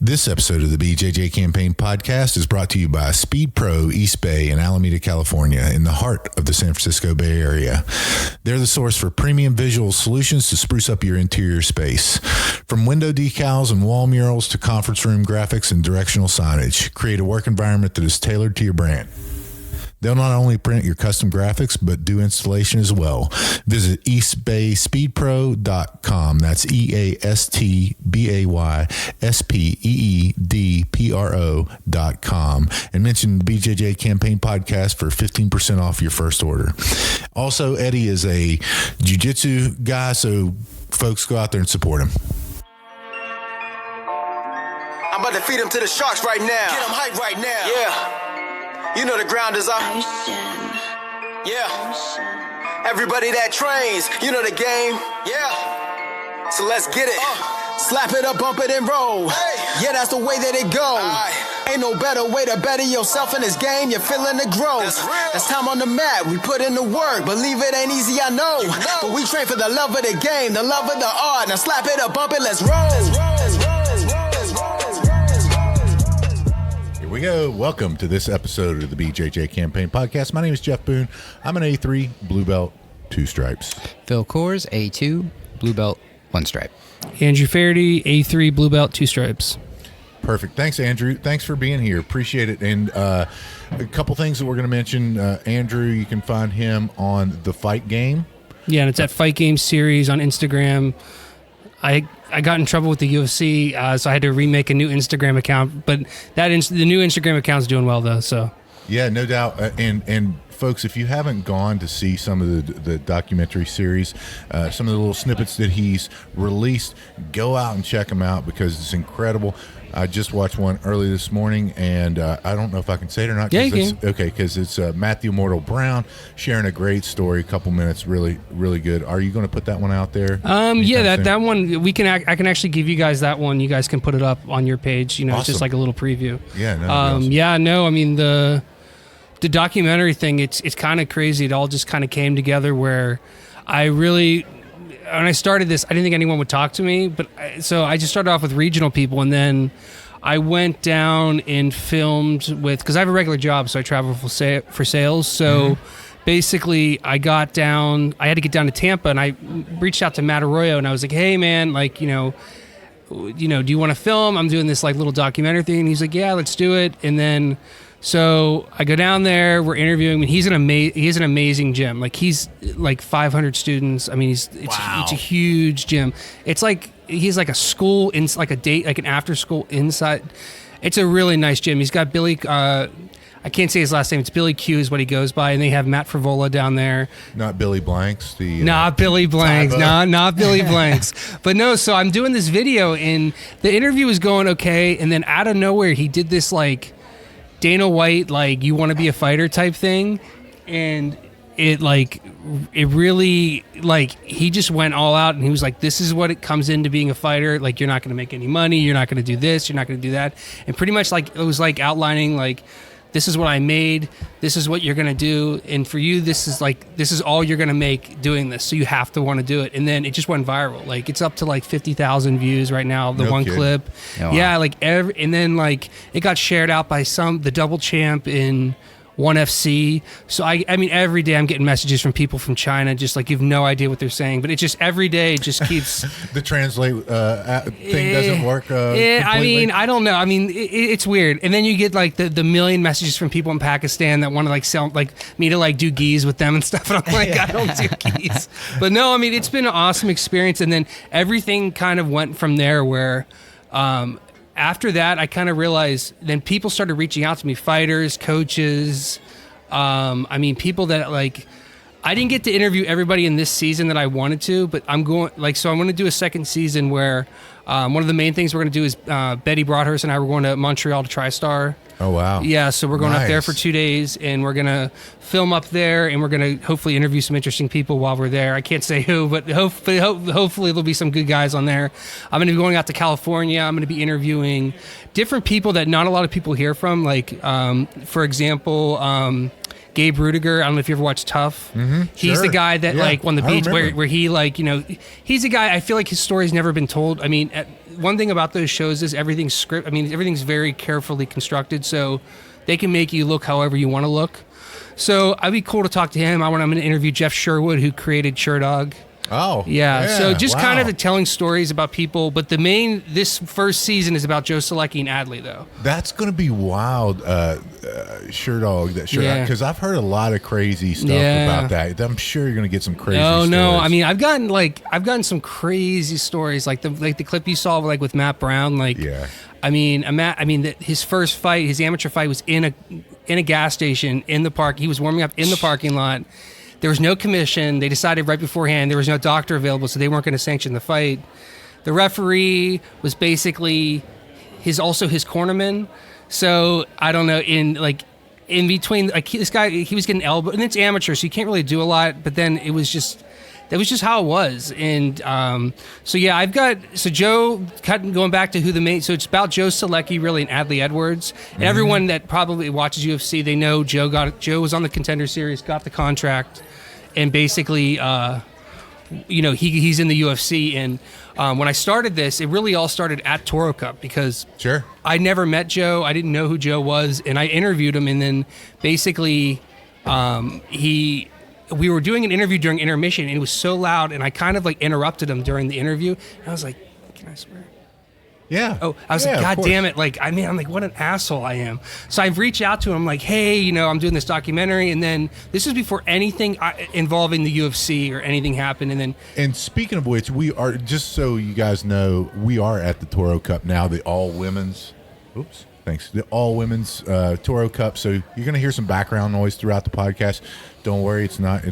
This episode of the BJJ Campaign Podcast is brought to you by Speed Pro East Bay in Alameda, California, in the heart of the San Francisco Bay Area. They're the source for premium visual solutions to spruce up your interior space. From window decals and wall murals to conference room graphics and directional signage, create a work environment that is tailored to your brand. They'll not only print your custom graphics, but do installation as well. Visit eastbayspeedpro.com. That's EASTBAYSPEEDPRO.com. And mention the BJJ Campaign Podcast for 15% off your first order. Also, Eddie is a Jiu-Jitsu guy, so folks, go out there and support him. I'm about to feed him to the sharks right now. Get him hype right now. Yeah. You know the ground is up. Yeah. Everybody that trains, you know the game. Yeah. So let's get it. Slap it up, bump it, and roll. Hey. Yeah, that's the way that it goes. Ain't no better way to better yourself in this game. You're feeling the growth. That's time on the mat. We put in the work. Believe it ain't easy, I know. But we train for the love of the game, the love of the art. Now slap it up, bump it, let's roll. We go. Welcome to this episode of the BJJ Campaign Podcast. My name is Jeff Boone. I'm an A3 blue belt, 2 stripes. Phil Kors, A2 blue belt, 1 stripe. Andrew Faherty, A3 blue belt, 2 stripes. Perfect. Thanks, Andrew. Thanks for being here. Appreciate it. And a couple things that we're going to mention. Andrew, you can find him on The Fight Game. Yeah, and it's at Fight Game Series on Instagram. I got in trouble with the UFC, so I had to remake a new Instagram account. But the new Instagram account's doing well, though. So yeah, no doubt. And folks, if you haven't gone to see some of the documentary series, some of the little snippets that he's released, go out and check them out because it's incredible. I just watched one early this morning, and I don't know if I can say it or not. Yeah, you can. Okay, because it's Matthew Mortal Brown sharing a great story, a couple minutes, really, really good. Are you going to put that one out there? Yeah, that one we can. I can actually give you guys that one. You guys can put it up on your page. You know, awesome. It's just like a little preview. Yeah. No, awesome. Yeah. No. I mean the documentary thing. It's kind of crazy. It all just kind of came together where when I started this, I didn't think anyone would talk to me, so I just started off with regional people, and then I went down and filmed because I have a regular job, so I travel for sales. So basically, I had to get down to Tampa, and I reached out to Matt Arroyo, and I was like, "Hey, man, like, do you want to film? I'm doing this like little documentary thing." And he's like, "Yeah, let's do it." And then so I go down there, we're interviewing him, and he has an amazing gym. Like he's like 500 students. I mean, it's a huge gym. It's like he's like a school in like a date, like an after school inside. It's a really nice gym. He's got Billy. I can't say his last name. It's Billy Q is what he goes by, and they have Matt Frivola down there. Not Billy Blanks. Not Billy Blanks. Not Billy Blanks. But no. So I'm doing this video, and the interview was going okay, and then out of nowhere, he did this like Dana White, like, you want to be a fighter type thing. And it really, like, he just went all out, and he was like, this is what it comes into being a fighter. Like, you're not going to make any money. You're not going to do this. You're not going to do that. And pretty much, like, it was like outlining, like, this is what I made. This is what you're going to do. And for you, this is all you're going to make doing this. So you have to want to do it. And then it just went viral. Like, it's up to like 50,000 views right now, the one clip. Oh, wow. Yeah, like and then like it got shared out by the double champ in ONE FC. So I mean, every day I'm getting messages from people from China, just like, you have no idea what they're saying, but it just every day it just keeps the translate thing doesn't work. Yeah, I mean, I don't know. I mean, it's weird. And then you get like the million messages from people in Pakistan that want to like sell like me to like do gis with them and stuff. And I'm like, I don't do gis. But no, I mean, it's been an awesome experience. And then everything kind of went from there where, after that, I kind of realized then people started reaching out to me, fighters, coaches. I mean, people that like, I didn't get to interview everybody in this season that I wanted to, but I'm going to do a second season where one of the main things we're going to do is Betty Broadhurst and I were going to Montreal to TriStar. Oh, wow. Yeah, so we're going up there for 2 days, and we're going to film up there, and we're going to hopefully interview some interesting people while we're there. I can't say who, but hopefully there'll be some good guys on there. I'm going to be going out to California. I'm going to be interviewing different people that not a lot of people hear from, like, for example, Gabe Rudiger. I don't know if you ever watched Tough. Mm-hmm, he's the guy that like won the beach where he like, you know, he's a guy, I feel like his story's never been told. I mean, one thing about those shows is everything's script. I mean, everything's very carefully constructed, so they can make you look however you want to look. So I'd be cool to talk to him. I'm going to interview Jeff Sherwood, who created Sherdog. Oh, yeah. So just kind wow. of telling stories about people, but this first season is about Joe Selecki and Adley, though. That's going to be wild, Sherdog. Because I've heard a lot of crazy stuff about that. I'm sure you're going to get some crazy stories. No. I mean, I've gotten some crazy stories, like the clip you saw with Matt Brown. I mean, his first fight, his amateur fight, was in a gas station in the park. He was warming up in the parking lot. There was no commission. They decided right beforehand there was no doctor available, so they weren't going to sanction the fight. The referee was basically his cornerman. So I don't know, in between, this guy, he was getting elbowed, and it's amateur, so you can't really do a lot. But then that was just how it was. And so Joe, going back to who the main, so it's about Joe Selecki really and Adley Edwards. And everyone that probably watches UFC, they know Joe was on the Contender Series, got the contract, and basically, he's in the UFC. And when I started this, it really all started at Toro Cup because I never met Joe. I didn't know who Joe was, and I interviewed him, and then basically we were doing an interview during intermission, and it was so loud, and I kind of interrupted him during the interview. And I was like, "Can I swear?" Yeah. Oh, I was like, God damn it. I'm like, what an asshole I am. So I've reached out to him. I'm like, hey, I'm doing this documentary. And then this is before anything involving the UFC or anything happened. And speaking of which, we are, just so you guys know, we are at the Toro Cup now, the all-women's, the all-women's Toro Cup. So you're going to hear some background noise throughout the podcast. Don't worry,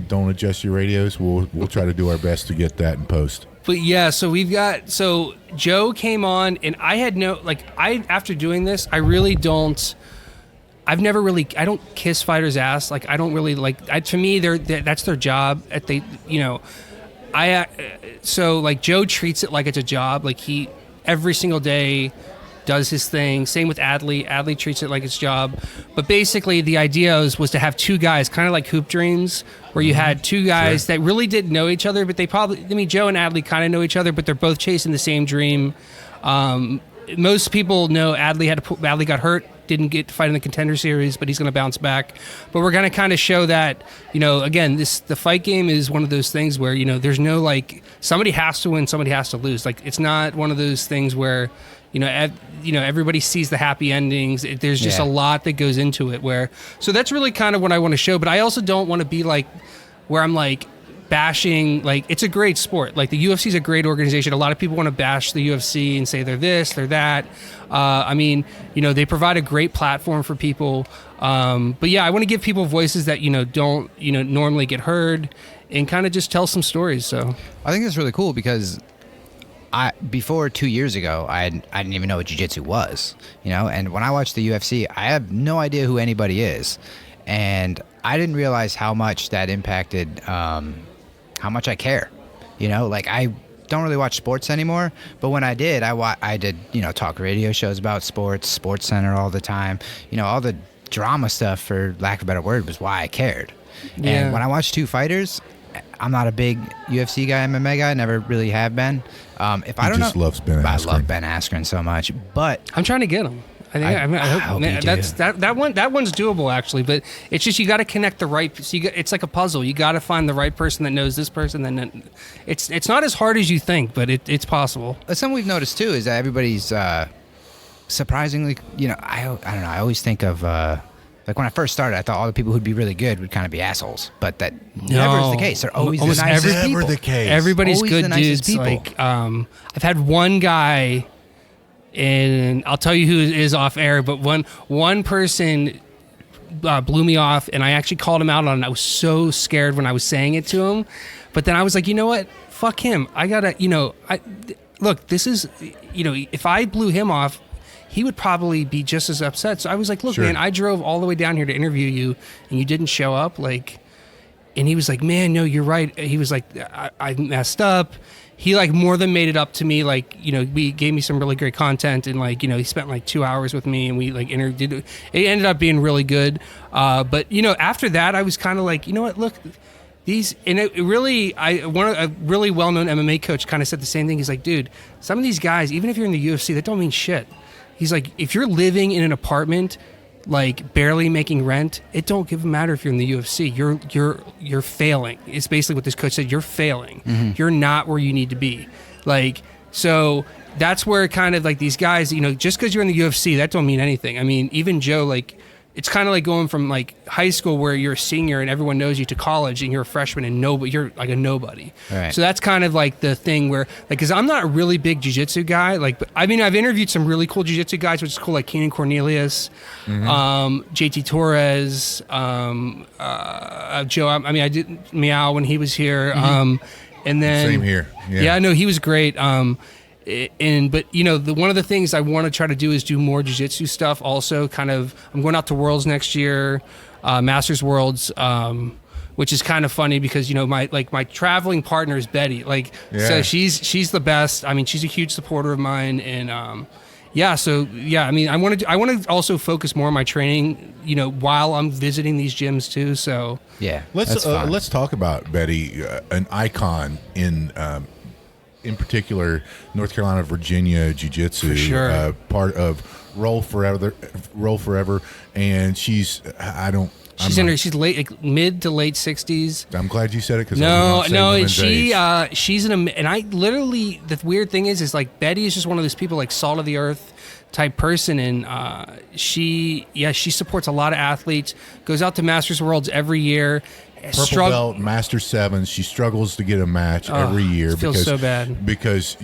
don't adjust your radios. We'll try to do our best to get that in post. But yeah, so Joe came on, and I had after doing this, I don't kiss fighters' ass. I don't really to me, that's their job. Joe treats it like it's a job. He every single day does his thing. Same with Adley. Adley treats it like it's job. But basically, the idea was to have two guys, kind of like Hoop Dreams, where you had two guys that really didn't know each other, but Joe and Adley kind of know each other, but they're both chasing the same dream. Most people know Adley got hurt, didn't get to fight in the Contender Series, but he's going to bounce back. But we're going to kind of show that, again, the fight game is one of those things where, there's no somebody has to win, somebody has to lose. It's not one of those things where, everybody sees the happy endings. There's just a lot that goes into it so that's really kind of what I want to show. But I also don't want to be where I'm bashing, it's a great sport. The UFC is a great organization. A lot of people want to bash the UFC and say they're this, they're that. They provide a great platform for people. But yeah, I want to give people voices that, don't, normally get heard, and kind of just tell some stories. So I think that's really cool because before 2 years ago, I didn't even know what jiu-jitsu was, and when I watched the UFC, I have no idea who anybody is. And I didn't realize how much that impacted, how much I care, I don't really watch sports anymore, but when I did, I did, talk radio shows about sports Center all the time, all the drama stuff, for lack of a better word, was why I cared. Yeah. And when I watch two fighters, I'm not a big UFC guy, MMA guy, never really have been. Loves Ben Askren. I love Ben Askren so much, but I'm trying to get him. I hope that one's doable actually, but it's just you got to connect the right. So it's like a puzzle. You got to find the right person that knows this person. Then it's not as hard as you think, but it's possible. Something we've noticed too is that everybody's surprisingly, I don't know. I always think of when I first started, I thought all the people who'd be really good would kind of be assholes, but that never is the case. They're always the nicest people. Never the case. Everybody's always good the nicest dudes. people. I've had one guy. And I'll tell you who is off air, but one person blew me off, and I actually called him out on it. I was so scared when I was saying it to him, but then I was like, you know what? Fuck him. I gotta, look, this is, if I blew him off, he would probably be just as upset. So I was like, look, man, I drove all the way down here to interview you, and you didn't show up, and he was like, man, no, you're right. He was like, I messed up. He more than made it up to me. We gave me some really great content, and he spent 2 hours with me, and we interviewed. It ended up being really good. But after that, I was kind of like, you know what? Look, a really well-known MMA coach kind of said the same thing. He's like, dude, some of these guys, even if you're in the UFC, that don't mean shit. He's like, if you're living in an apartment, like barely making rent, it don't matter if you're in the UFC. You're failing. It's basically what this coach said. You're failing. Mm-hmm. You're not where you need to be. Like, so that's where kind of like these guys, just because you're in the UFC, that don't mean anything. I mean, even Joe, like, it's kind of like going from like high school where you're a senior and everyone knows you to college and you're a freshman and you're like a nobody. Right. So that's kind of like the thing where, like, because I'm not a really big jiu-jitsu guy. Like, but, I mean, I've interviewed some really cool jiu-jitsu guys, which is cool, like Keenan Cornelius, JT Torres, Joe. I mean, I did Meow when he was here. And then Same here. Yeah, no, he was great. But one of the things I want to try to do is do more jiu-jitsu stuff. Also, kind of, I'm going out to Worlds next year, Masters Worlds, which is kind of funny because my traveling partner is Betty. So she's the best. I mean, she's a huge supporter of mine, and I mean, I want to also focus more on my training, while I'm visiting these gyms too. So Yeah. Let's talk about Betty, an icon in particular, North Carolina, Virginia Jiu-Jitsu, For sure. part of Roll Forever, and she's she's late, like, mid to late 60s. I'm glad you said it because She's and I literally, the weird thing is like Betty is just one of those people, like, salt of the earth type person, and she supports a lot of athletes, goes out to Masters Worlds every year. Purple belt, Master Sevens. She struggles to get a match every year. Feels so bad because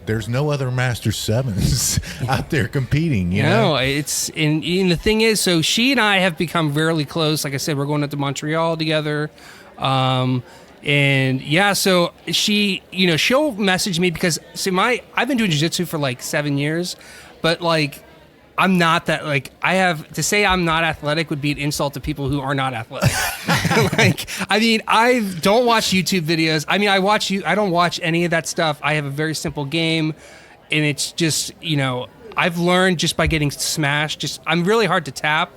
there's no other Master Sevens out there competing. It's and the thing is, so she and I have become really close. Like I said, we're going up to Montreal together, so she, she'll message me because I've been doing jiu-jitsu for like 7 years, but like, I'm not that, like, to say I'm not athletic would be an insult to people who are not athletic. I don't watch YouTube videos. I mean, I don't watch any of that stuff. I have a very simple game, and it's just, I've learned just by getting smashed. I'm really hard to tap,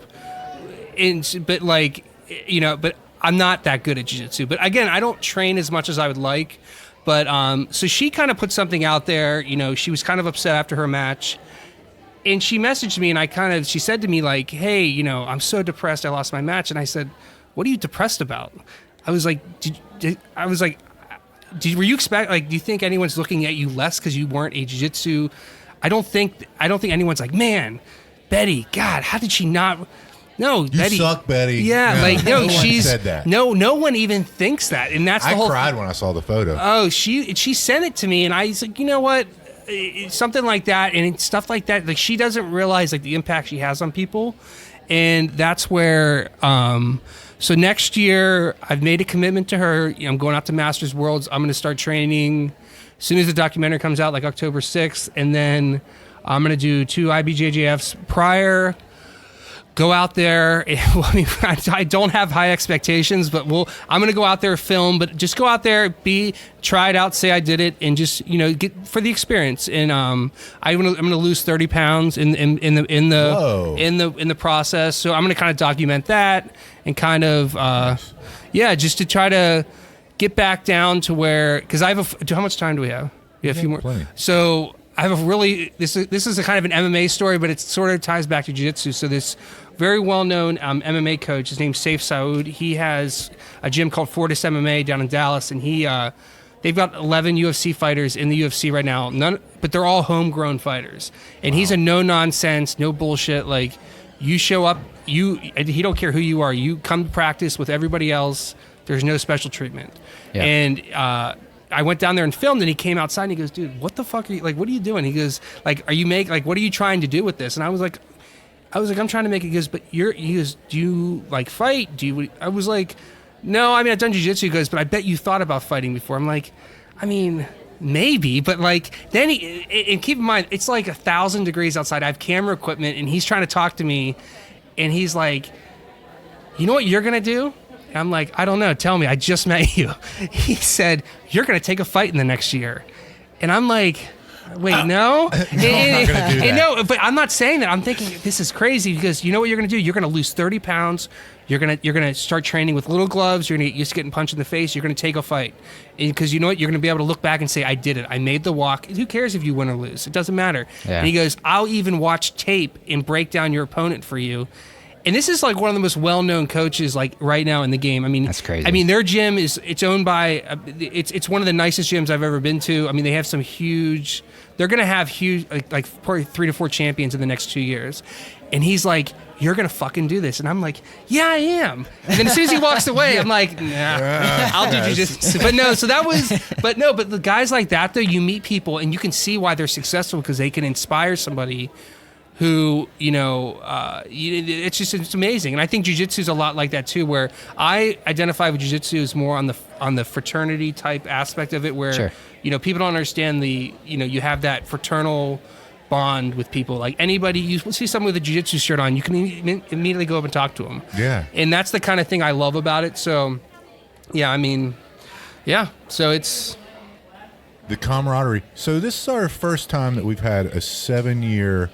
but I'm not that good at jiu-jitsu. But again, I don't train as much as I would like. But so she kind of put something out there. She was kind of upset after her match. And she messaged me, and she said to me, like, hey, I'm so depressed, I lost my match. And I said, what are you depressed about? I was like, were you do you think anyone's looking at you less because you weren't a jiu-jitsu? I don't think anyone's like, man, Betty, God, how did she not? No, you Betty suck, Betty. Yeah, no one said that. No one even thinks that, and that's the whole. I cried when I saw the photo. Oh, she sent it to me, and I was like, you know what? Something like that, and stuff like that. Like, she doesn't realize like the impact she has on people, and that's where. So next year, I've made a commitment to her. I'm going out to Masters Worlds. I'm going to start training as soon as the documentary comes out, like October 6th, and then I'm going to do 2 IBJJFs prior. Go out there. I don't have high expectations, but I'm going to go out there, film, but just go out there, try it out, say I did it, and just, get for the experience. And I'm going to lose 30 pounds in the process. So I'm going to kind of document that and kind of, just to try to get back down to where, because I have how much time do we have? We have a few more. Plenty. So I have this is a kind of an MMA story, but it sort of ties back to jiu-jitsu. So this very well-known MMA coach, his name's Safeside. He has a gym called Fortis MMA down in Dallas, and they've got 11 UFC fighters in the UFC right now. But they're all homegrown fighters, and he's a no-nonsense, no bullshit. Like, you show up, he don't care who you are. You come to practice with everybody else. There's no special treatment, and. I went down there and filmed, and he came outside and he goes, dude, what the fuck are you, like, what are you doing? He goes, like, what are you trying to do with this? And I was like, I'm trying to make it. He goes, but he goes, do you like fight? I was like, no, I mean, I've done jiu-jitsu. He goes, but I bet you thought about fighting before. I'm like, I mean, maybe, but like, then and keep in mind, it's like 1,000 degrees outside. I have camera equipment, and he's trying to talk to me, and he's like, you know what you're going to do? I'm like, I don't know. Tell me. I just met you. He said, you're going to take a fight in the next year. And I'm like, Wait, no? I'm not gonna do that. No, but I'm not saying that. I'm thinking this is crazy because you know what you're going to do? You're going to lose 30 pounds. You're gonna start training with little gloves. You're going to get used to getting punched in the face. You're going to take a fight. Because you know what? You're going to be able to look back and say, I did it. I made the walk. Who cares if you win or lose? It doesn't matter. Yeah. And he goes, I'll even watch tape and break down your opponent for you. And this is like one of the most well-known coaches like right now in the game. I mean, that's crazy. I mean, their gym it's owned by it's one of the nicest gyms I've ever been to. I mean, they have some huge. They're gonna have huge like probably 3 to 4 champions in the next 2 years. And he's like, you're gonna fucking do this, and I'm like, yeah, I am. And then as soon as he walks away, I'm like, nah, I'll do jiu-jitsu. But no, so that was, but the guys like that though, you meet people and you can see why they're successful because they can inspire somebody who, it's amazing. And I think jiu-jitsu is a lot like that too, where I identify with jiu-jitsu as more on the fraternity type aspect of it, where, Sure. People don't understand you have that fraternal bond with people. Like anybody, you see someone with a jiu-jitsu shirt on, you can immediately go up and talk to them. Yeah. And that's the kind of thing I love about it. So, yeah, I mean, yeah. So it's The camaraderie. So this is our first time that we've had a 7-year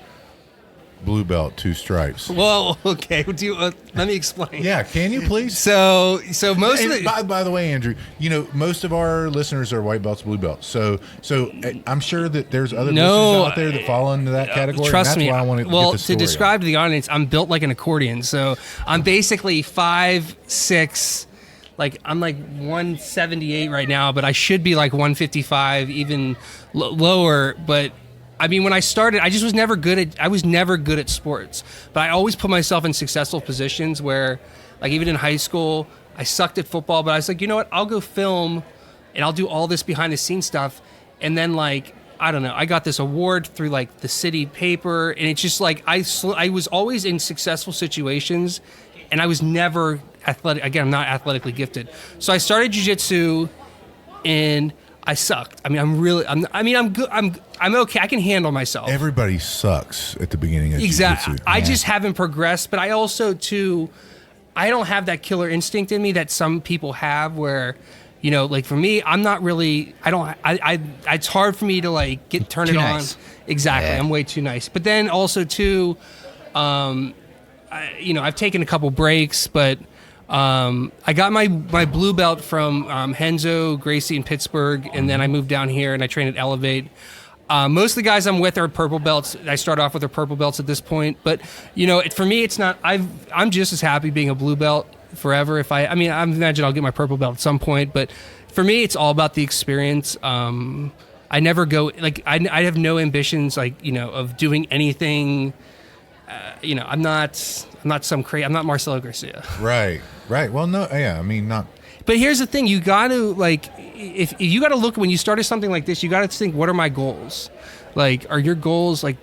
blue belt, 2 stripes. well, okay. Let me explain. Yeah, can you please? So most of And the by the way, Andrew, most of our listeners are white belts, blue belts. So I'm sure that there's other listeners out there that fall into that category. Trust and that's me. why I wanted to well, get the story to describe to the audience, I'm built like an accordion. So I'm basically 5'6". Like I'm like 178 right now, but I should be like 155, even lower. But I mean, when I started, I was never good at sports, but I always put myself in successful positions where, like even in high school, I sucked at football, but I was like, you know what? I'll go film and I'll do all this behind the scenes stuff. And then like, I don't know, I got this award through like the city paper, and it's just like, I was always in successful situations and I was never athletic. Again, I'm not athletically gifted. So I started jiu-jitsu and I sucked. I mean, I'm good. I'm okay. I can handle myself. Everybody sucks at the beginning of Exactly. jiu-jitsu. I just haven't progressed, but I also too, I don't have that killer instinct in me that some people have where, like for me, I'm not really, it's hard for me to like turn it nice. on. Exactly. Yeah. I'm way too nice. But then also too, I've taken a couple breaks, but I got my blue belt from Henzo Gracie in Pittsburgh, and then I moved down here and I trained at Elevate. Most of the guys I'm with are purple belts. I start off with their purple belts at this point, but for me, it's not. I'm just as happy being a blue belt forever. I imagine I'll get my purple belt at some point, but for me, it's all about the experience. I never go like I have no ambitions of doing anything. I'm not some crazy. I'm not Marcelo Garcia. Right. Well, no, yeah, I mean, not. But here's the thing: you got to if you got to look when you started something like this, you got to think, what are my goals? Like, are your goals like?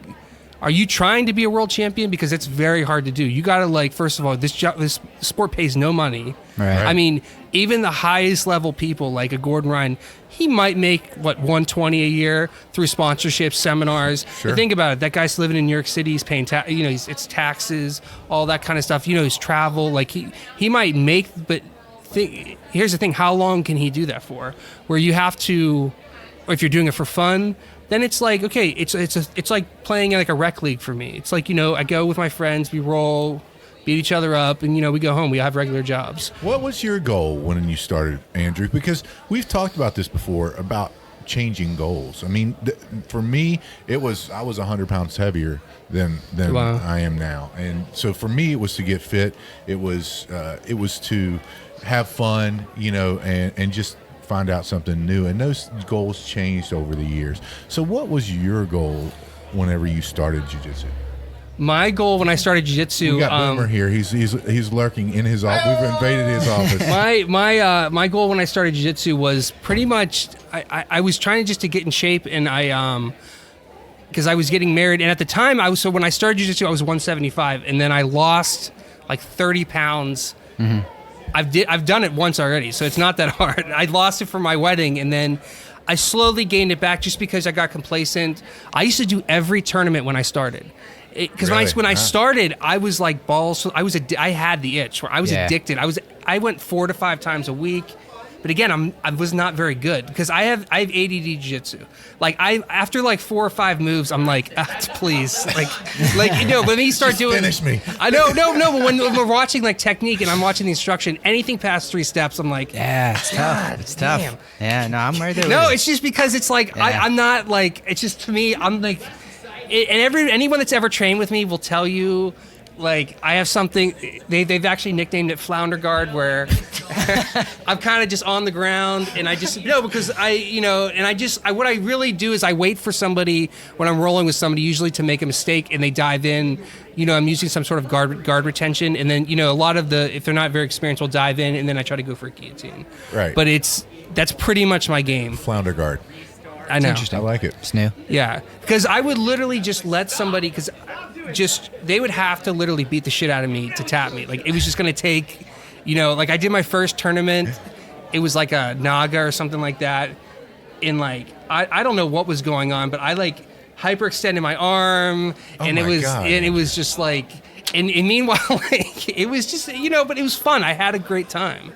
Are you trying to be a world champion? Because it's very hard to do. You got to first of all, this sport pays no money. Right. I mean, even the highest level people like a Gordon Ryan, he might make $120 a year through sponsorships, seminars. Sure. But think about it. That guy's living in New York City. He's paying it's taxes, all that kind of stuff. His travel. Like he might make, but here's the thing: how long can he do that for? Where you have to, or if you're doing it for fun. Then it's like, okay, it's like playing like a rec league for me. It's like, I go with my friends, we roll, beat each other up, and, we go home. We have regular jobs. What was your goal when you started, Andrew? Because we've talked about this before, about changing goals. I mean, for me, I was 100 pounds heavier than Wow. I am now. And so for me, it was to get fit. It was to have fun, and just find out something new, and those goals changed over the years. So what was your goal whenever you started jiu-jitsu? My goal when I started jiu-jitsu, We got Boomer here. He's lurking in his office. We've invaded his office. my goal when I started jiu-jitsu was pretty much I was trying just to get in shape, and because I was getting married, and at the time when I started jiu-jitsu I was 175, and then I lost like 30 pounds. Mm-hmm. I've done it once already, so it's not that hard. I lost it for my wedding, and then I slowly gained it back just because I got complacent. I used to do every tournament when I started. Because Really? when I started, I was like balls. I had the itch where I was addicted. I went 4 to 5 times a week. But again, I was not very good because I have ADD jiu-jitsu. Like after like 4 or 5 moves, I'm like, please, like when you start doing, finish me. I know, no. But when we're watching like technique and I'm watching the instruction, anything past 3 steps, I'm like, yeah, it's tough. It's tough. Damn. Yeah, no, I'm right there. No, it's just because it's like Yeah. I'm not like, it's just to me, I'm like, anyone that's ever trained with me will tell you, like, I have something, they've actually nicknamed it flounder guard, where I'm kind of just on the ground and I just, because what I really do is I wait for somebody when I'm rolling with somebody, usually to make a mistake and they dive in, I'm using some sort of guard retention. And then, a lot of if they're not very experienced, will dive in and then I try to go for a guillotine. Right. But that's pretty much my game. Flounder guard. I know. Interesting. I like it. It's new. Yeah, because I would literally just let somebody, because they would have to literally beat the shit out of me to tap me. Like, it was just going to take, like I did my first tournament. It was like a Naga or something like that. And like, I don't know what was going on, but I like hyperextended my arm and it was just like, and meanwhile, like, it was just, but it was fun. I had a great time.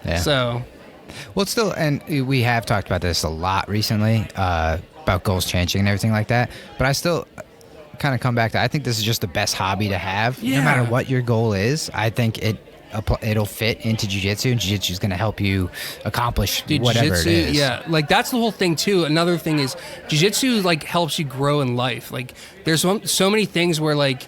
Yeah. So. Well, it's still, and we have talked about this a lot recently, about goals changing and everything like that. But I still kind of come back to, I think this is just the best hobby to have. Yeah. No matter what your goal is, I think it'll fit into jiu-jitsu, and jiu-jitsu is going to help you accomplish whatever it is. Yeah, like that's the whole thing too. Another thing is jiu-jitsu like helps you grow in life. Like there's so many things where like,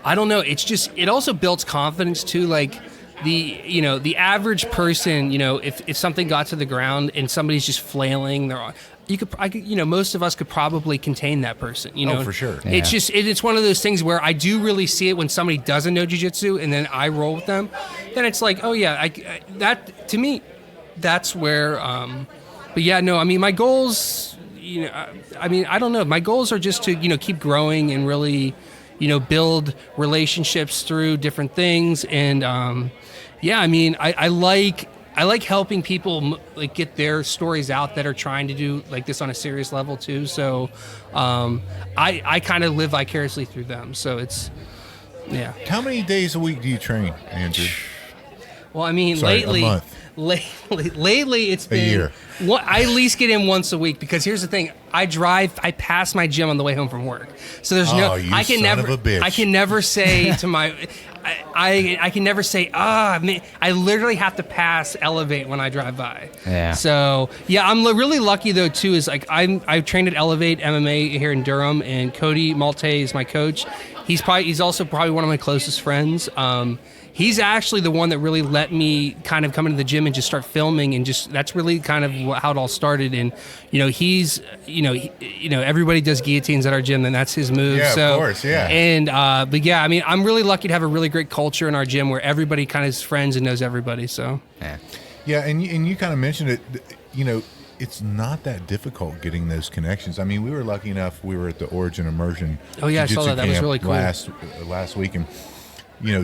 I don't know, it also builds confidence too. Like the average person, if something got to the ground and somebody's just flailing, most of us could probably contain that person. Oh, for sure. Yeah. It's just it's one of those things where I do really see it when somebody doesn't know jiu-jitsu and then I roll with them. Then it's like, oh yeah, that to me, that's where. But yeah, no, I mean my goals. I don't know. My goals are just to keep growing and really, build relationships through different things and. Yeah, I mean, I like helping people like get their stories out that are trying to do like this on a serious level too. So, I kind of live vicariously through them. So it's, yeah. How many days a week do you train, Andrew? Well, I mean, Sorry, lately, a month. Lately it's been a year. I at least get in once a week because here's the thing: I pass my gym on the way home from work. So there's I can never, of a bitch. I can never say to my. I can never say, I literally have to pass Elevate when I drive by. Yeah. So, yeah, I'm really lucky, though, too, is like I've trained at Elevate MMA here in Durham, and Cody Malte is my coach. He's also probably one of my closest friends. He's actually the one that really let me kind of come into the gym and just start filming, and just that's really kind of how it all started. And he's everybody does guillotines at our gym, and that's his move. Yeah, so, of course, yeah. And but yeah, I mean, I'm really lucky to have a really great culture in our gym where everybody kind of is friends and knows everybody. So Yeah, and you kind of mentioned it. It's not that difficult getting those connections. I mean, we were lucky enough. We were at the Origin Immersion. Oh yeah, I saw that. That was camp really cool. Last week, and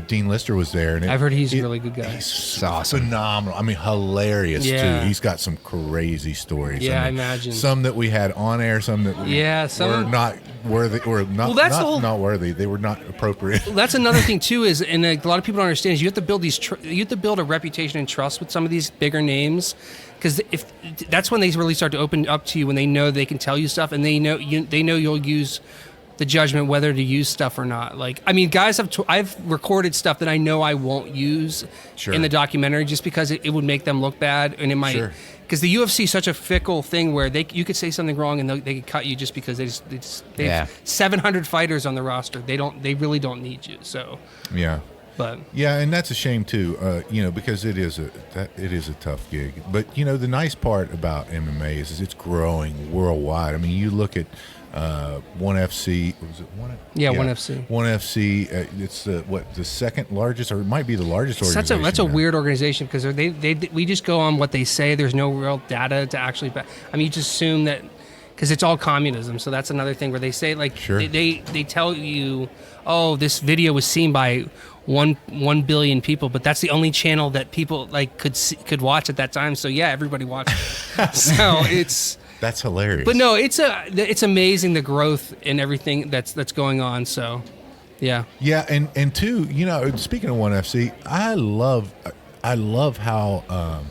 Dean Lister was there, and I've heard he's a really good guy. He's awesome. Phenomenal. I mean, hilarious Yeah. too. He's got some crazy stories. Yeah, I mean, imagine. some that we had on air, some that were not worthy, or not. Well, that's not worthy. They were not appropriate. That's another thing too. Is and a lot of people don't understand is you have to build you have to build a reputation and trust with some of these bigger names. Because if that's when they really start to open up to you, when they know they can tell you stuff, and they know you'll use the judgment whether to use stuff or not. Like, I mean, guys, I've recorded stuff that I know I won't use in the documentary just because it would make them look bad, and it might. Because the UFC is such a fickle thing where you could say something wrong and they could cut you just because they have 700 fighters on the roster. They really don't need you. So Yeah. But yeah, and that's a shame too, because it is a tough gig. But the nice part about MMA is it's growing worldwide. I mean, you look at ONE FC. Was it ONE? Yeah, ONE FC. ONE FC. It's the second largest, or it might be the largest organization. That's a weird organization because we just go on what they say. There's no real data to actually. I mean, you just assume that because it's all communism. So that's another thing where they say like they tell you, oh, this video was seen by 1 billion people, but that's the only channel that people like could watch at that time. So yeah, everybody watched it. So that's hilarious. But no, it's amazing the growth and everything that's going on. So yeah. Yeah, and two, speaking of ONE FC, I love how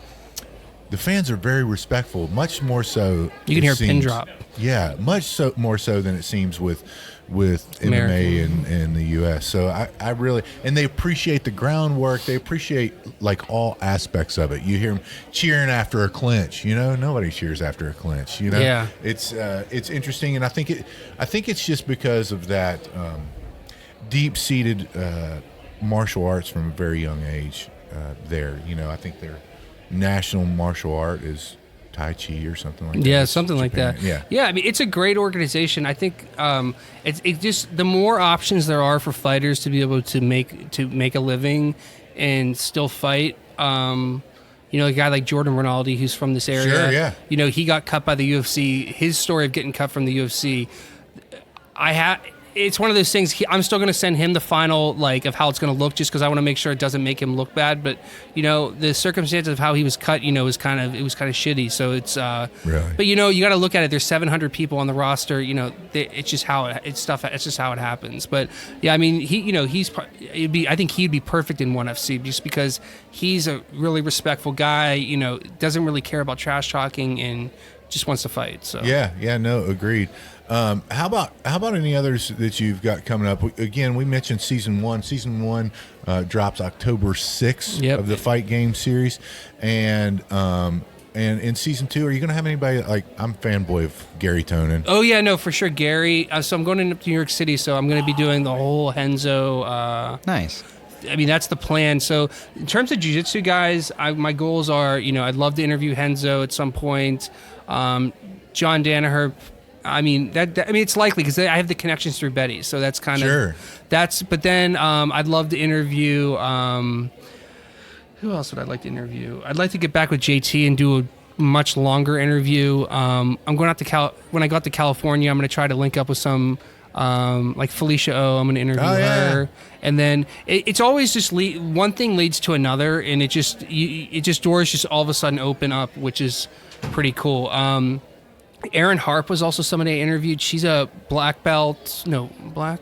the fans are very respectful, much more so. You can hear a pin drop. Yeah, much so more so than it seems with MMA in the U.S. So I really, and they appreciate the groundwork. They appreciate like all aspects of it. You hear them cheering after a clinch. You know, nobody cheers after a clinch. You know, yeah. It's interesting, and I think it's just because of that deep-seated martial arts from a very young age. There, you know, I think their national martial art is Tai Chi or something like that. Yeah, something like that. Yeah. I mean, it's a great organization. I think it just the more options there are for fighters to be able to make a living and still fight. You know, a guy like Jordan Rinaldi, who's from this area. Sure, yeah. You know, he got cut by the UFC. His story of getting cut from the UFC, it's one of those things. I'm still going to send him the final of how it's going to look, just because I want to make sure it doesn't make him look bad. But you know, the circumstances of how he was cut, you know, was kind of shitty. So it's really. But you know, you got to look at it. There's 700 people on the roster. You know, it's just how it's just how it happens. But yeah, I mean, I think he'd be perfect in ONE FC just because he's a really respectful guy. You know, doesn't really care about trash talking and just wants to fight. So yeah, no, agreed. How about any others that you've got coming up? Again, we mentioned season one. Season one drops October 6th of the Fight Game series, and in season 2, are you going to have anybody like? I'm a fanboy of Gary Tonin. Oh yeah, no, for sure, Gary. So I'm going to New York City, so I'm going to be doing the whole Henzo. Nice. I mean, that's the plan. So in terms of jiu-jitsu guys, my goals are, you know, I'd love to interview Henzo at some point. John Danaher. I mean, it's likely because I have the connections through Betty, so that's kind of that's. But then I'd love to interview. Who else would I like to interview? I'd like to get back with JT and do a much longer interview. I'm going out to when I go out to California, I'm going to try to link up with some like Felicia O. I'm going to interview her, and then it's always just one thing leads to another, and it just doors just all of a sudden open up, which is pretty cool. Erin Harp was also somebody I interviewed. She's a black belt. No, black.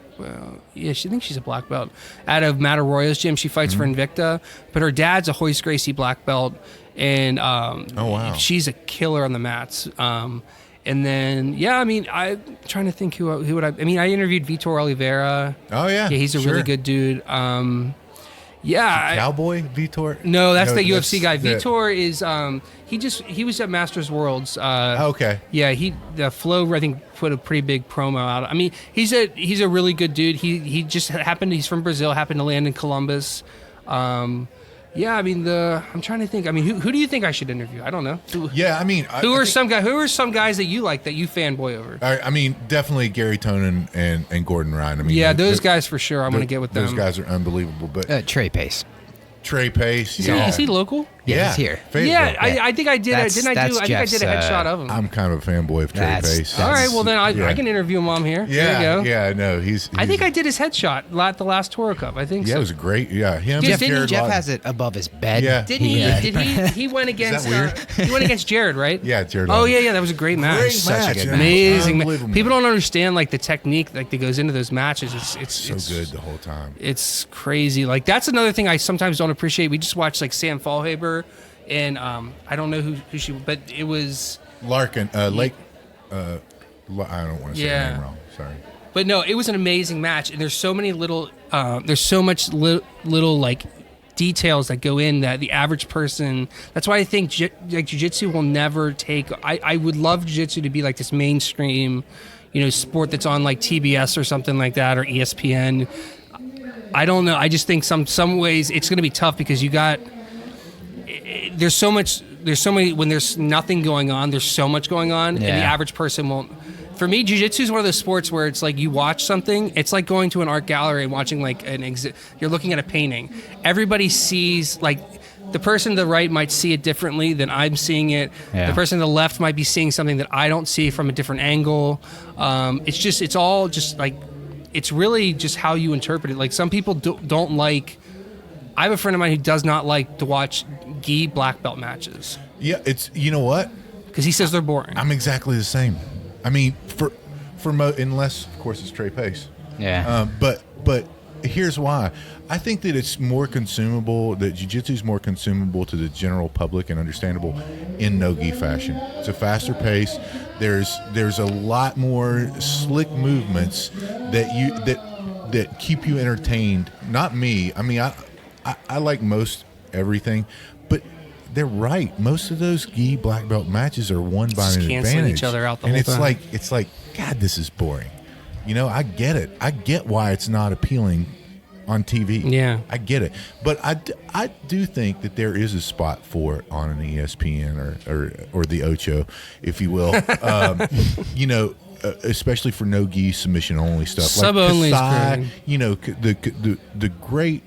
Yeah, I think she's a black belt out of Matt Arroyo's gym. She fights for Invicta, but her dad's a Hoist Gracie black belt, and she's a killer on the mats. And then I mean, I'm trying to think who would I mean, I interviewed Vitor Oliveira. Oh yeah, he's a really good dude. Cowboy Vitor? No, that's the UFC guy. Vitor is he was at Masters Worlds. Okay. Yeah, the Flow I think put a pretty big promo out. I mean, he's a really good dude. He just he's from Brazil, happened to land in Columbus. Yeah, I mean I'm trying to think. I mean, who do you think I should interview? I don't know. Yeah, I mean, who are some guys that you like that you fanboy over? I mean, definitely Gary Tonin and Gordon Ryan. I mean, yeah, those guys for sure. I'm going to get with them. Those guys are unbelievable. But Trey Pace. Trey Pace. Is he local? Yeah, he's here. Yeah, I think I did. I think I did a headshot of him. I'm kind of a fanboy of Trey Pace. All right, well then I can interview him while I'm here. Yeah, there you go. Yeah, no, he's I think I did his headshot at the last Toro Cup. I think. Yeah, so. it was great. Yeah, him. Jeff has it above his bed. Yeah. Did he went against? Is that weird? He went against Jared, right? Yeah, Jared. Oh yeah, that was a great match. Such a good match. Amazing. People don't understand like the technique that goes into those matches. It's so good the whole time. It's crazy. Like that's another thing I sometimes don't appreciate. We just watched like Sam Fallhaber, and I don't know who she, but it was Larkin, Lake. I don't want to say her name wrong. Sorry. But no, it was an amazing match, and there's so many little, there's so much little like details that go in that the average person. That's why I think jiu-jitsu will never take. I would love jiu-jitsu to be like this mainstream, sport that's on like TBS or something like that, or ESPN. I don't know. I just think some ways it's going to be tough because there's so many when there's nothing going on. There's so much going on, and the average person won't. For me, jiu-jitsu is one of those sports where it's like you watch something. It's like going to an art gallery and watching like you're looking at a painting. Everybody sees like the person to the right might see it differently than I'm seeing it. Yeah. The person to the left might be seeing something that I don't see from a different angle. It's all just like it's really just how you interpret it. Like some people don't like. I have a friend of mine who does not like to watch gi black belt matches. Yeah, it's what? Because he says they're boring. I'm exactly the same. I mean, unless of course it's Trey Pace. Yeah. But here's why. I think that it's more consumable, that jiu-jitsu is more consumable to the general public and understandable in no-gi fashion. It's a faster pace. There's a lot more slick movements that keep you entertained. Not me. I mean, I like most everything, but they're right. Most of those gi black belt matches are won by an canceling advantage. each other out the and whole it's time. like, God, this is boring. You know, I get it. I get why it's not appealing on TV. Yeah. I get it. But I do think that there is a spot for it on an ESPN or the Ocho, if you will. You know, especially for no gi submission only stuff. Sub only is Kasai, great. you know, the great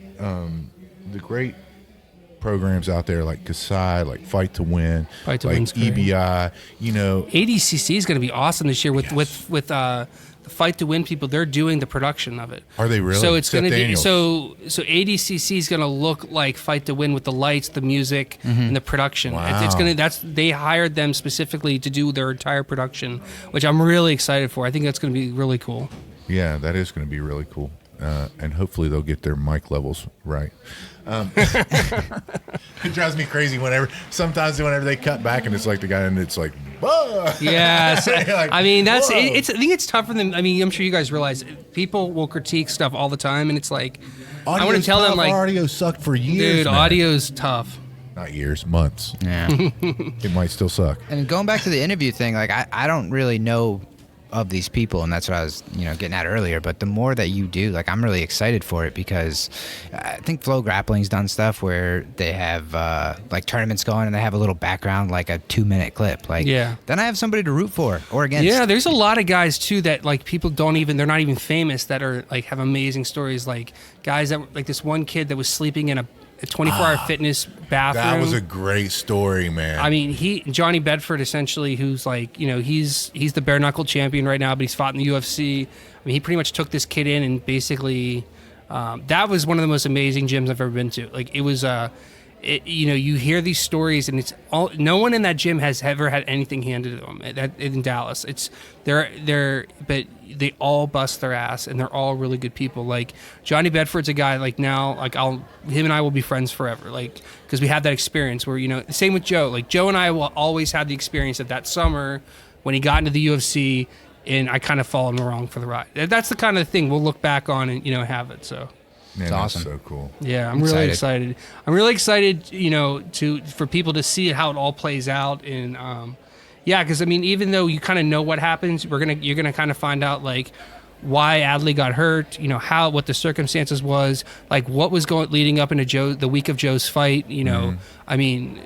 programs out there like Kasai, like Fight to Win, Fight to like Win's great. EBI, you know. ADCC is going to be awesome this year with the Fight to Win people. They're doing the production of it. Are they really? So it's Seth going to be Daniels. so ADCC is going to look like Fight to Win with the lights, the music, and the production. Wow. It's going to they hired them specifically to do their entire production, which I'm really excited for. I think that's going to be really cool. Yeah, that is going to be really cool. And hopefully they'll get their mic levels right. It drives me crazy sometimes whenever they cut back and it's like the guy and it's like, "Bah!" Yeah, so, Like, I mean I whoa. think it's tough for them. I mean, I'm sure you guys realize people will critique stuff all the time, and it's like I want to tell them like, audio sucked for years. dude, man. audio's tough. Not years, months. Yeah. It might still suck. And going back to the interview thing, like I don't really know of these people, and that's what I was, getting at earlier. But the more that you do, like, I'm really excited for it because I think Flow Grappling's done stuff where they have like tournaments going and they have a little background, like a 2-minute clip. Like, Yeah. Then I have somebody to root for or against. Yeah, there's a lot of guys too that like people they're not even famous that are like have amazing stories. Like guys that like this one kid that was sleeping in a 24-hour fitness bathroom. That was a great story, man. I mean, Johnny Bedford essentially, who's like, he's the bare knuckle champion right now, but he's fought in the UFC. I mean, he pretty much took this kid in and basically, that was one of the most amazing gyms I've ever been to. Like it was, you hear these stories and it's all, no one in that gym has ever had anything handed to them in Dallas. But they all bust their ass and they're all really good people. Like Johnny Bedford's a guy like now, like him and I will be friends forever. Like, cause we had that experience where, same with Joe, like Joe and I will always have the experience of that summer when he got into the UFC and I kind of followed him along for the ride. That's the kind of thing we'll look back on and, have it. So. Man, It's awesome. That's so cool. Yeah, I'm really excited. I'm really excited, for people to see how it all plays out. And because I mean, even though you kind of know what happens, you're gonna kind of find out like why Adley got hurt. What the circumstances was, like what was leading up into the week of Joe's fight. I mean,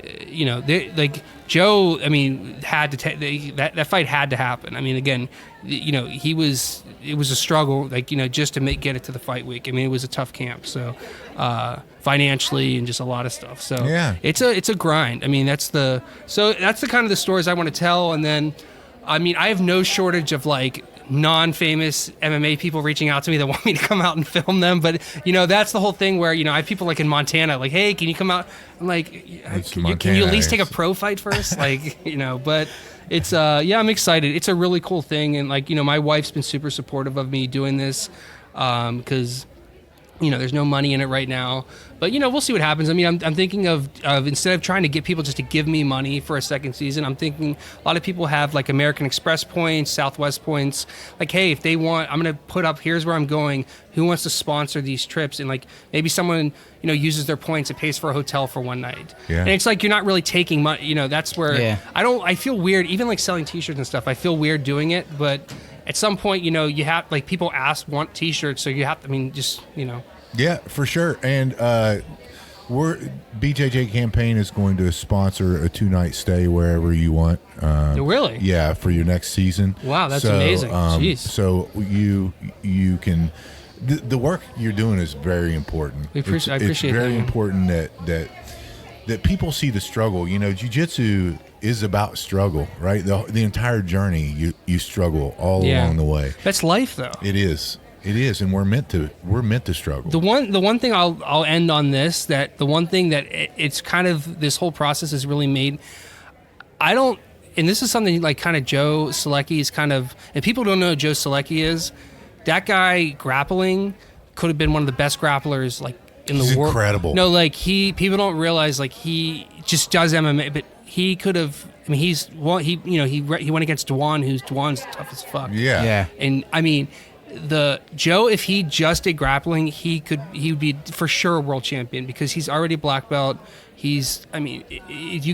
Joe. I mean, had to that fight had to happen. I mean, again, it was a struggle, like, just to get it to the fight week. I mean, it was a tough camp, so financially and just a lot of stuff. So Yeah. it's a grind. I mean, that's the kind of the stories I want to tell. And then, I mean, I have no shortage of like non-famous MMA people reaching out to me that want me to come out and film them. But, that's the whole thing where, I have people like in Montana, like, hey, can you come out? I'm like, can you at least take a pro fight first? Like, but it's, I'm excited. It's a really cool thing. And like, my wife's been super supportive of me doing this because, there's no money in it right now. But, we'll see what happens. I mean, I'm thinking of instead of trying to get people just to give me money for a second season, I'm thinking a lot of people have like American Express points, Southwest points. Like, hey, if they want, I'm going to put up, here's where I'm going. Who wants to sponsor these trips? And like maybe someone, uses their points and pays for a hotel for one night. Yeah. And it's like you're not really taking money. That's where I feel weird. Even like selling T-shirts and stuff, I feel weird doing it. But at some point, you have like people want T-shirts. So you have to, I mean, just, Yeah, for sure. And BJJ Campaign is going to sponsor a 2-night stay wherever you want. Really? Yeah, for your next season. Wow, that's amazing. Jeez. So you can. The work you're doing is very important. I appreciate it's very that. important that people see the struggle. Jiu-Jitsu is about struggle, right? The entire journey, you struggle all along the way. That's life, though. It is, and we're meant to struggle. The one thing I'll end on this, that the one thing that it's kind of, this whole process has really made, and this is something like kind of Joe Selecki is kind of, and people don't know who Joe Selecki is, that guy grappling could have been one of the best grapplers like in the world. Incredible. No, like people don't realize like he just does MMA, but he could have. I mean, he went against Dwan's tough as fuck. Yeah. And I mean, Joe, if he just did grappling, he would be for sure a world champion because he's already a black belt. If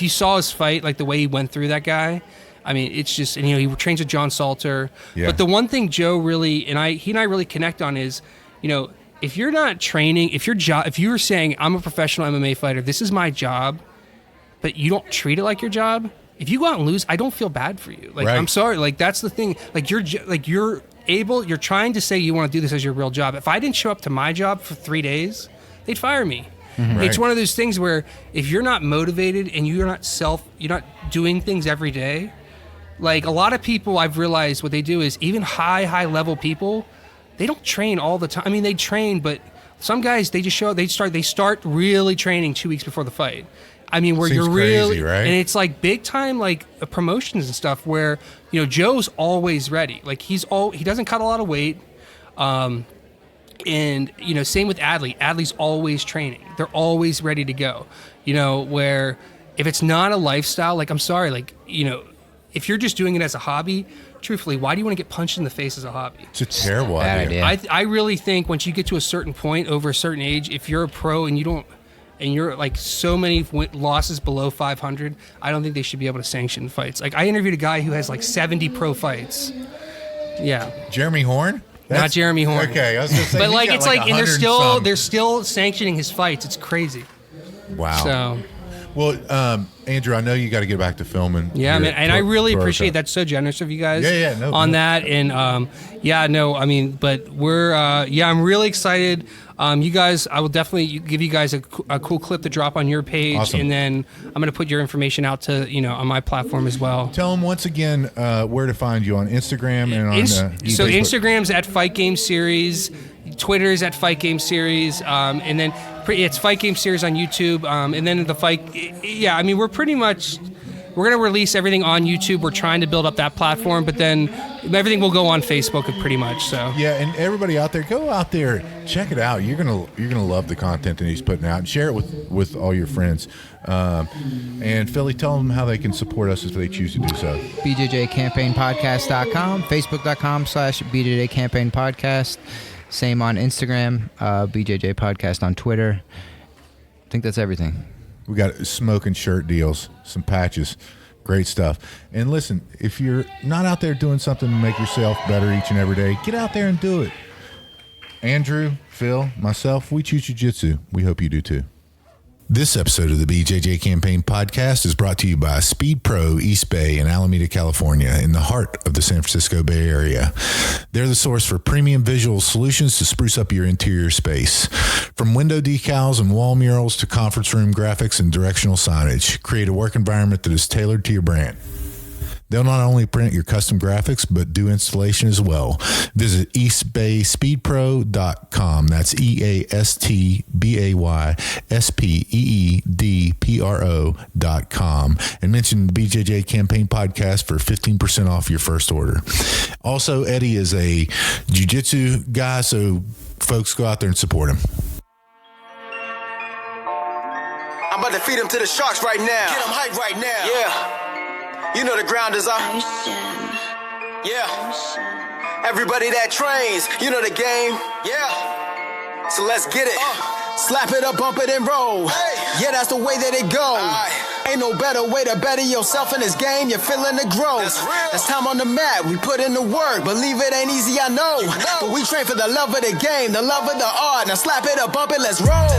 you saw his fight, like the way he went through that guy, I mean, it's just, and he trains with John Salter. Yeah. But the one thing Joe really, he and I really connect on is, if you're not training, if you were saying, I'm a professional MMA fighter, this is my job, but you don't treat it like your job, if you go out and lose, I don't feel bad for you. Like, right. I'm sorry. Like, that's the thing. Like, you're trying to say you want to do this as your real job. If I didn't show up to my job for 3 days, they'd fire me. Right. It's one of those things where if you're not motivated and you're not doing things every day, like a lot of people I've realized what they do is even high level people, they don't train all the time. I mean, they train, but some guys, they just show up, they start really training 2 weeks before the fight. I mean, where Seems you're really, crazy, right? And it's like big time, like promotions and stuff where, Joe's always ready. Like he doesn't cut a lot of weight. And, same with Adley. Adley's always training. They're always ready to go, where if it's not a lifestyle, like, I'm sorry, like, if you're just doing it as a hobby, truthfully, why do you want to get punched in the face as a hobby? It's a terrible Bad idea. idea. I really think once you get to a certain point, over a certain age, if you're a pro and you're like so many losses below 500, I don't think they should be able to sanction fights. Like, I interviewed a guy who has like 70 pro fights. Yeah. Jeremy Horn? Not Jeremy Horn. Okay, I was gonna say. But like, it's like, and 100 and they're still sanctioning his fights. It's crazy. Wow. So, Well, Andrew, I know you got to get back to filming. yeah, your man, and I really Toro appreciate Cup. that. So generous of you guys. Yeah, no, on no. that, and but we're I'm really excited. You guys, I will definitely give you guys a cool clip to drop on your page, Awesome. and then I'm going to put your information out to on my platform as well. Tell them once again where to find you on Instagram and on So Facebook. Instagram's at Fight Game Series, Twitter's at Fight Game Series, and then it's Fight Game Series on YouTube, and then the fight. Yeah, I mean, we're going to release everything on YouTube. We're trying to build up that platform, but then everything will go on Facebook pretty much. So Yeah, and everybody out there, go out there, check it out. You're gonna love the content that he's putting out, and share it with all your friends. And Philly, tell them how they can support us if they choose to do so. BJJCampaignPodcast.com, Facebook.com/BJJCampaignPodcast. Same on Instagram, BJJ Podcast on Twitter. I think that's everything. We got smoking shirt deals, some patches, great stuff. And listen, if you're not out there doing something to make yourself better each and every day, get out there and do it. Andrew, Phil, myself, we choose Jiu-Jitsu. We hope you do too. This episode of the BJJ Campaign Podcast is brought to you by Speed Pro East Bay in Alameda, California, in the heart of the San Francisco Bay Area. They're the source for premium visual solutions to spruce up your interior space. From window decals and wall murals to conference room graphics and directional signage, create a work environment that is tailored to your brand. They'll not only print your custom graphics, but do installation as well. Visit eastbayspeedpro.com. That's EastBaySpeedPro.com. And mention the BJJ Campaign Podcast for 15% off your first order. Also, Eddie is a jiu-jitsu guy, so folks, go out there and support him. I'm about to feed him to the sharks right now. Get him hype right now. Yeah. You know the ground is up. Yeah. Everybody that trains, you know the game. Yeah. So let's get it. Slap it up, bump it, and roll. Hey. Yeah, that's the way that it goes. Ain't no better way to better yourself in this game. You're feeling the growth. That's time on the mat. We put in the work. Believe it ain't easy, I know. But we train for the love of the game, the love of the art. Now slap it up, bump it, let's roll.